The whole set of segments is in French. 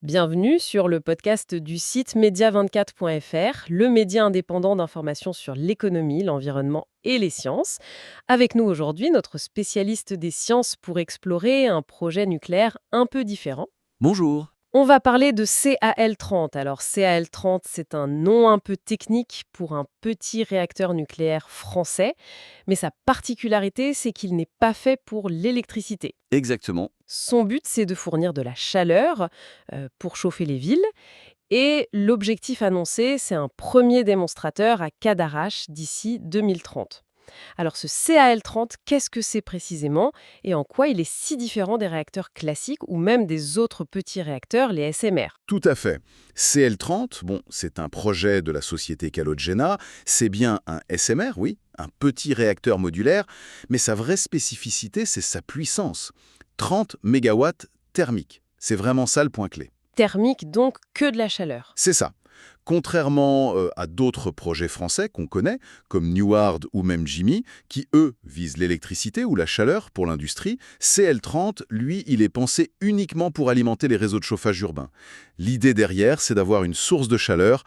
Bienvenue sur le podcast du site media24.fr, le média indépendant d'information sur l'économie, l'environnement et les sciences. Avec nous aujourd'hui, notre spécialiste des sciences pour explorer un projet nucléaire un peu différent. Bonjour. On va parler de CAL30. Alors CAL30, c'est un nom un peu technique pour un petit réacteur nucléaire français, mais sa particularité, c'est qu'il n'est pas fait pour l'électricité. Exactement. Son but, c'est de fournir de la chaleur pour chauffer les villes. Et l'objectif annoncé, c'est un premier démonstrateur à Cadarache d'ici 2030. Alors ce CAL30, qu'est-ce que c'est précisément et en quoi il est si différent des réacteurs classiques ou même des autres petits réacteurs, les SMR? Tout à fait. CL30, bon, c'est un projet de la société Calogena, c'est bien un SMR, oui, un petit réacteur modulaire, mais sa vraie spécificité, c'est sa puissance. 30 mégawatts thermiques. C'est vraiment ça le point clé. Thermique donc que de la chaleur. C'est ça. Contrairement à d'autres projets français qu'on connaît, comme Newhard ou même Jimmy, qui, eux, visent l'électricité ou la chaleur pour l'industrie, CL30, lui, il est pensé uniquement pour alimenter les réseaux de chauffage urbain. L'idée derrière, c'est d'avoir une source de chaleur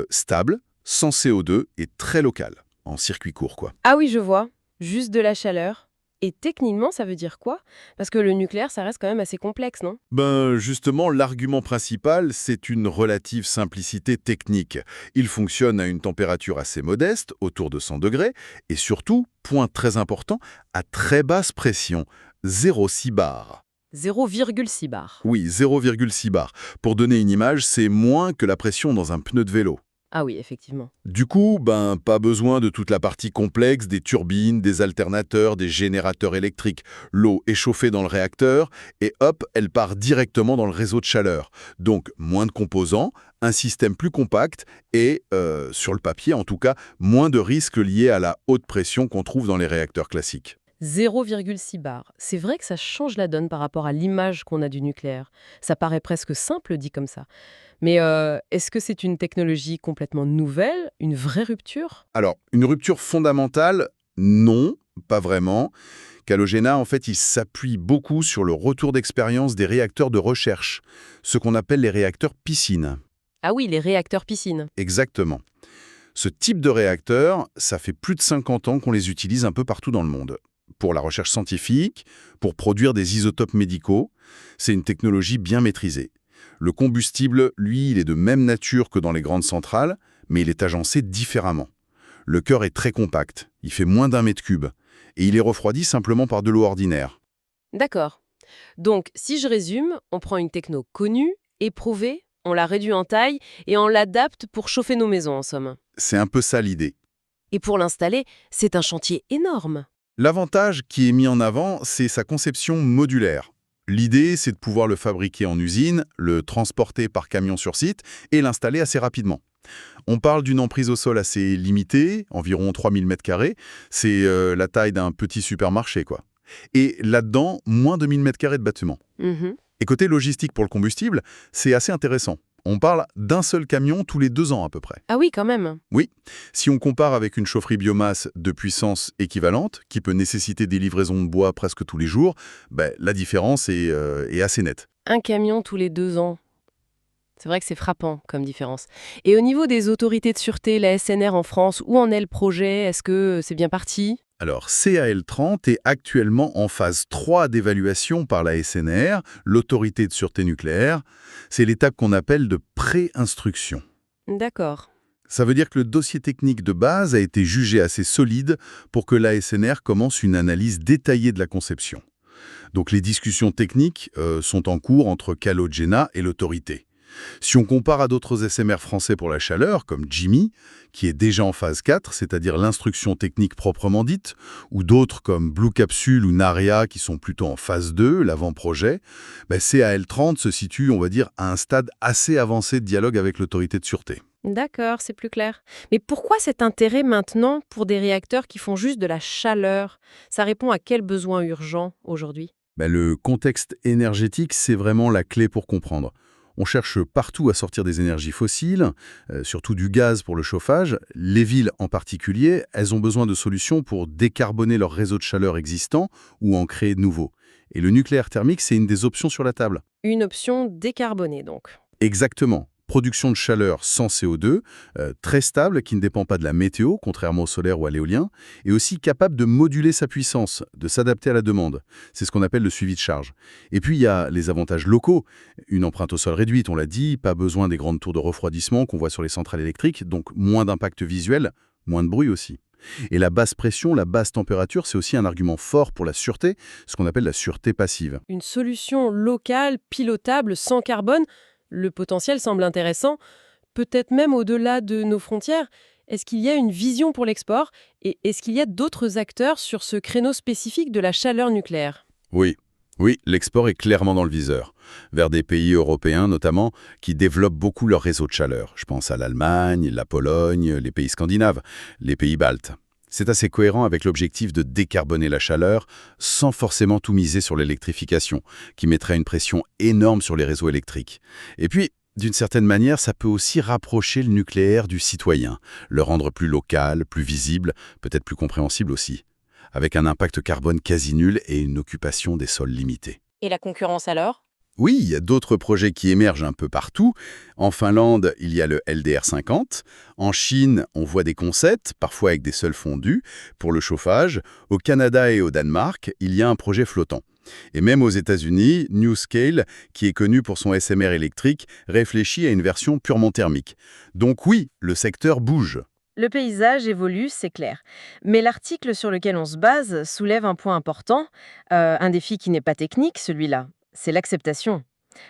stable, sans CO2 et très locale, en circuit court, quoi. Ah oui, je vois. Juste de la chaleur. Et techniquement, ça veut dire quoi? Parce que le nucléaire, ça reste quand même assez complexe, non? Ben justement, l'argument principal, c'est une relative simplicité technique. Il fonctionne à une température assez modeste, autour de 100 degrés, et surtout, point très important, à très basse pression, 0,6 bar. 0,6 bar. Oui, 0,6 bar. Pour donner une image, c'est moins que la pression dans un pneu de vélo. Ah oui, effectivement. Du coup, ben, pas besoin de toute la partie complexe des turbines, des alternateurs, des générateurs électriques. L'eau est chauffée dans le réacteur et hop, elle part directement dans le réseau de chaleur. Donc, moins de composants, un système plus compact et, sur le papier en tout cas, moins de risques liés à la haute pression qu'on trouve dans les réacteurs classiques. 0,6 bar. C'est vrai que ça change la donne par rapport à l'image qu'on a du nucléaire. Ça paraît presque simple dit comme ça. Mais est-ce que c'est une technologie complètement nouvelle, une vraie rupture? Alors, une rupture fondamentale, non, pas vraiment. Calogena, en fait, il s'appuie beaucoup sur le retour d'expérience des réacteurs de recherche, ce qu'on appelle les réacteurs piscine. Ah oui, les réacteurs piscine. Exactement. Ce type de réacteur, ça fait plus de 50 ans qu'on les utilise un peu partout dans le monde. Pour la recherche scientifique, pour produire des isotopes médicaux, c'est une technologie bien maîtrisée. Le combustible, lui, il est de même nature que dans les grandes centrales, mais il est agencé différemment. Le cœur est très compact, il fait moins d'1 mètre cube, et il est refroidi simplement par de l'eau ordinaire. D'accord. Donc, si je résume, on prend une techno connue, éprouvée, on la réduit en taille et on l'adapte pour chauffer nos maisons en somme. C'est un peu ça l'idée. Et pour l'installer, c'est un chantier énorme. L'avantage qui est mis en avant, c'est sa conception modulaire. L'idée, c'est de pouvoir le fabriquer en usine, le transporter par camion sur site et l'installer assez rapidement. On parle d'une emprise au sol assez limitée, environ 3000 m². C'est la taille d'un petit supermarché, quoi. Et là-dedans, moins de 1000 m² de bâtiment. Mhm. Et côté logistique pour le combustible, c'est assez intéressant. On parle d'un seul camion tous les 2 ans à peu près. Ah oui, quand même. Oui, si on compare avec une chaufferie biomasse de puissance équivalente, qui peut nécessiter des livraisons de bois presque tous les jours, ben, la différence est assez nette. Un camion tous les 2 ans. C'est vrai que c'est frappant comme différence. Et au niveau des autorités de sûreté, la SNR en France, où en est le projet? Est-ce que c'est bien parti? Alors, CAL30 est actuellement en phase 3 d'évaluation par la SNR, l'autorité de sûreté nucléaire. C'est l'étape qu'on appelle de pré-instruction. D'accord. Ça veut dire que le dossier technique de base a été jugé assez solide pour que l'ASNR commence une analyse détaillée de la conception. Donc les discussions techniques sont en cours entre Calogena et l'autorité. Si on compare à d'autres SMR français pour la chaleur, comme Jimmy, qui est déjà en phase 4, c'est-à-dire l'instruction technique proprement dite, ou d'autres comme Blue Capsule ou Naria qui sont plutôt en phase 2, l'avant-projet, CAL30 se situe, on va dire, à un stade assez avancé de dialogue avec l'autorité de sûreté. D'accord, c'est plus clair. Mais pourquoi cet intérêt maintenant pour des réacteurs qui font juste de la chaleur? Ça répond à quel besoin urgent aujourd'hui? Le contexte énergétique, c'est vraiment la clé pour comprendre. On cherche partout à sortir des énergies fossiles, surtout du gaz pour le chauffage. Les villes en particulier, elles ont besoin de solutions pour décarboner leur réseau de chaleur existant ou en créer de nouveaux. Et le nucléaire thermique, c'est une des options sur la table. Une option décarbonée, donc. Exactement. Production de chaleur sans CO2, très stable, qui ne dépend pas de la météo, contrairement au solaire ou à l'éolien, et aussi capable de moduler sa puissance, de s'adapter à la demande. C'est ce qu'on appelle le suivi de charge. Et puis, il y a les avantages locaux. Une empreinte au sol réduite, on l'a dit, pas besoin des grandes tours de refroidissement qu'on voit sur les centrales électriques, donc moins d'impact visuel, moins de bruit aussi. Et la basse pression, la basse température, c'est aussi un argument fort pour la sûreté, ce qu'on appelle la sûreté passive. Une solution locale, pilotable, sans carbone, le potentiel semble intéressant, peut-être même au-delà de nos frontières. Est-ce qu'il y a une vision pour l'export et est-ce qu'il y a d'autres acteurs sur ce créneau spécifique de la chaleur nucléaire? Oui. Oui, l'export est clairement dans le viseur, vers des pays européens notamment, qui développent beaucoup leur réseau de chaleur. Je pense à l'Allemagne, la Pologne, les pays scandinaves, les pays baltes. C'est assez cohérent avec l'objectif de décarboner la chaleur, sans forcément tout miser sur l'électrification, qui mettrait une pression énorme sur les réseaux électriques. Et puis, d'une certaine manière, ça peut aussi rapprocher le nucléaire du citoyen, le rendre plus local, plus visible, peut-être plus compréhensible aussi, avec un impact carbone quasi nul et une occupation des sols limitée. Et la concurrence alors? Oui, il y a d'autres projets qui émergent un peu partout. En Finlande, il y a le LDR50. En Chine, on voit des concepts, parfois avec des sols fondus, pour le chauffage. Au Canada et au Danemark, il y a un projet flottant. Et même aux États-Unis, NewScale, qui est connu pour son SMR électrique, réfléchit à une version purement thermique. Donc oui, le secteur bouge. Le paysage évolue, c'est clair. Mais l'article sur lequel on se base soulève un point important, un défi qui n'est pas technique, celui-là. C'est l'acceptation.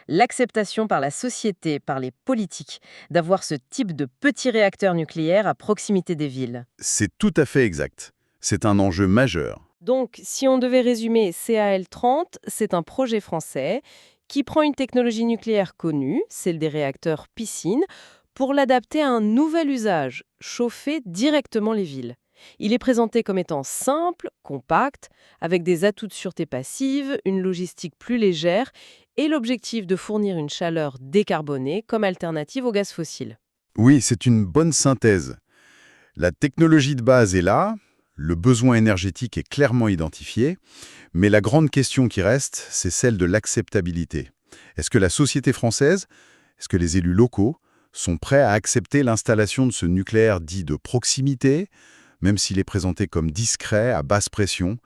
L'acceptation par la société, par les politiques, d'avoir ce type de petits réacteurs nucléaires à proximité des villes. C'est tout à fait exact. C'est un enjeu majeur. Donc, si on devait résumer, CAL30, c'est un projet français qui prend une technologie nucléaire connue, celle des réacteurs piscine, pour l'adapter à un nouvel usage, chauffer directement les villes. Il est présenté comme étant simple, compact, avec des atouts de sûreté passive, une logistique plus légère et l'objectif de fournir une chaleur décarbonée comme alternative au gaz fossile. Oui, c'est une bonne synthèse. La technologie de base est là, le besoin énergétique est clairement identifié, mais la grande question qui reste, c'est celle de l'acceptabilité. Est-ce que la société française, est-ce que les élus locaux sont prêts à accepter l'installation de ce nucléaire dit de proximité, même s'il est présenté comme discret, à basse pression?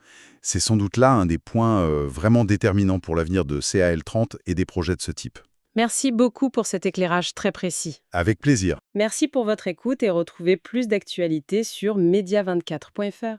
C'est sans doute là un des points vraiment déterminants pour l'avenir de CAL30 et des projets de ce type. Merci beaucoup pour cet éclairage très précis. Avec plaisir. Merci pour votre écoute et retrouvez plus d'actualités sur media24.fr.